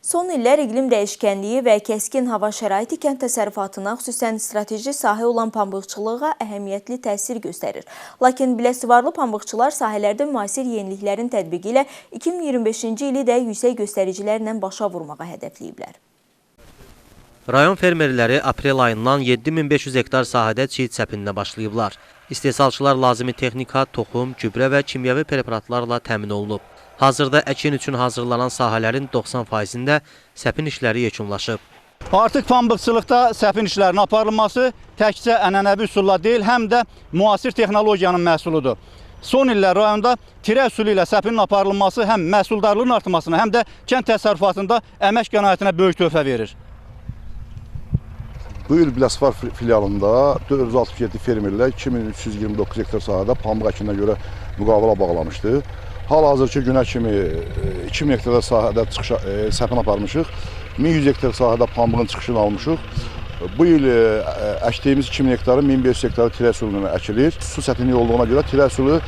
Son illər iqlim dəyişkənliyi və kəskin hava şəraiti kənd təsərrüfatına, xüsusən strateji sahə olan pambıqçılığa əhəmiyyətli təsir göstərir. Lakin Biləsuvarlı pambıqçılar sahələrdə müasir yeniliklərin tətbiqi ilə 2025-ci ili də yüksək göstəricilərlə başa vurmağa hədəfləyiblər. Rayon fermerləri aprel ayından 7500 hektar sahədə çiyid səpinə başlayıblar. İstehsalçılar lazımi texnika, toxum, gübrə və kimyəvi preparatlarla təmin olunub. Hazırda əkin üçün hazırlanan sahələrin 90%-də səpin işləri yekunlaşıb. Artıq pambıqçılıqda səpin işlərinin aparılması təkcə ənənəvi üsulla deyil, həm də müasir texnologiyanın məhsuludur. Son illər rayonda tirə üsulu ilə səpinin aparılması həm məhsuldarlığın artmasına, həm də kənd təsərrüfatında əmək qənaətinə böyük töhfə verir. Bu il Biləsuvar filialında 467 fermerlər 2329 hektar sahədə pambıq əkininə görə müqavilə bağlamışdı. Hal-hazırki günə kimi 2000 hektar sahədə səpin aparmışıq, 1100 hektar sahədə pambığın çıxışını almışıq. Bu il əkdiyimiz 2000 hektarı 1500 hektarı tirə üsuluna əkilir. Su çətinliyi olduğuna görə tirə üsulu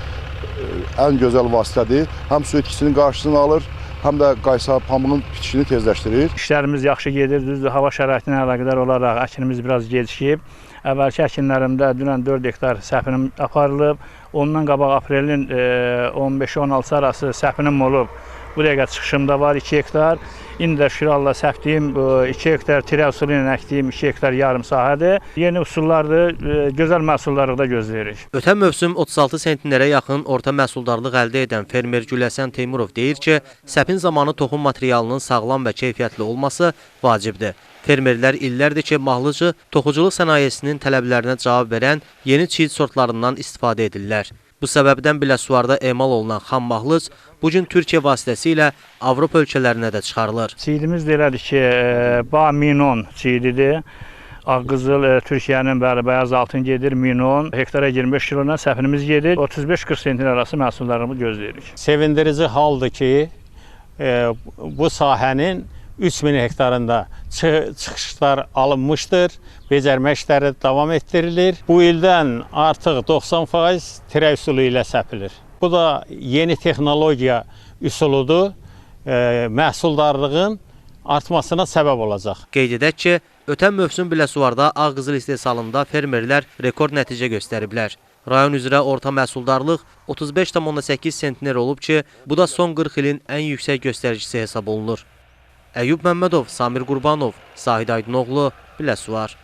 ən gözəl vasitədir. Həm su itkisinin qarşısını alır, həm də qaysa pambığın bitişini tezləşdirir. İşlərimiz yaxşı gedir, düzdür, hava şəraitinə əlaqədar olaraq əkinimiz biraz gecikib. Əvvəlki əkinlərimdə dünən 4 hektar səpinim aparılıb. Ondan qabaq aprelin 15-16 arası səpinim olub. Bu dəqiqə çıxışımda var 2 hektar. İndi də şükür Allah səpdiyim 2 hektar tirə üsulu ilə əkdiyim 2 hektar yarım sahədir. Yeni üsullardır, gözəl məhsuldarlıqda gözləyirik. Ötən mövsüm 36 sentinlərə yaxın orta məhsuldarlıq əldə edən fermer Güləsən Teymurov deyir ki, səpin zamanı toxum materialının sağlam və keyfiyyətli olması vacibdir. Fermerlər illərdir ki, mahlıcı toxuculuq sənayesinin tələblərinə cavab verən yeni çiyid sortlarından istifadə edirlər. Bu səbəbdən Biləsuvarda emal olunan xam mahlıc bugün Türkiyə vasitəsilə Avropa ölkələrinə də çıxarılır. Çiyidimiz də elədir ki, Minon çiyididir. Ağqızıl Türkiyənin bəyaz altın gedir, Minon. Hektara 25 kilona səpinimiz gedir. 35-40 sentin arası məhsullarımızı gözləyirik. Sevindirici haldır ki, bu sahənin 3000 hektarında çıxışlar alınmışdır, becərmə işləri davam etdirilir. Bu ildən artıq 90% tirə üsulu ilə səpilir. Bu da yeni texnologiya üsuludur, məhsuldarlığın artmasına səbəb olacaq. Qeyd edək ki, ötən mövsüm Biləsuvarda ağqızıl istehsalında fermerlər rekord nəticə göstəriblər. Rayon üzrə orta məhsuldarlıq 35,8 sentiner olub ki, bu da son 40 ilin ən yüksək göstəricisi hesab olunur. Əyyub Məmmədov, Samir Qurbanov, Zahid Aydınoğlu, Biləsuvar.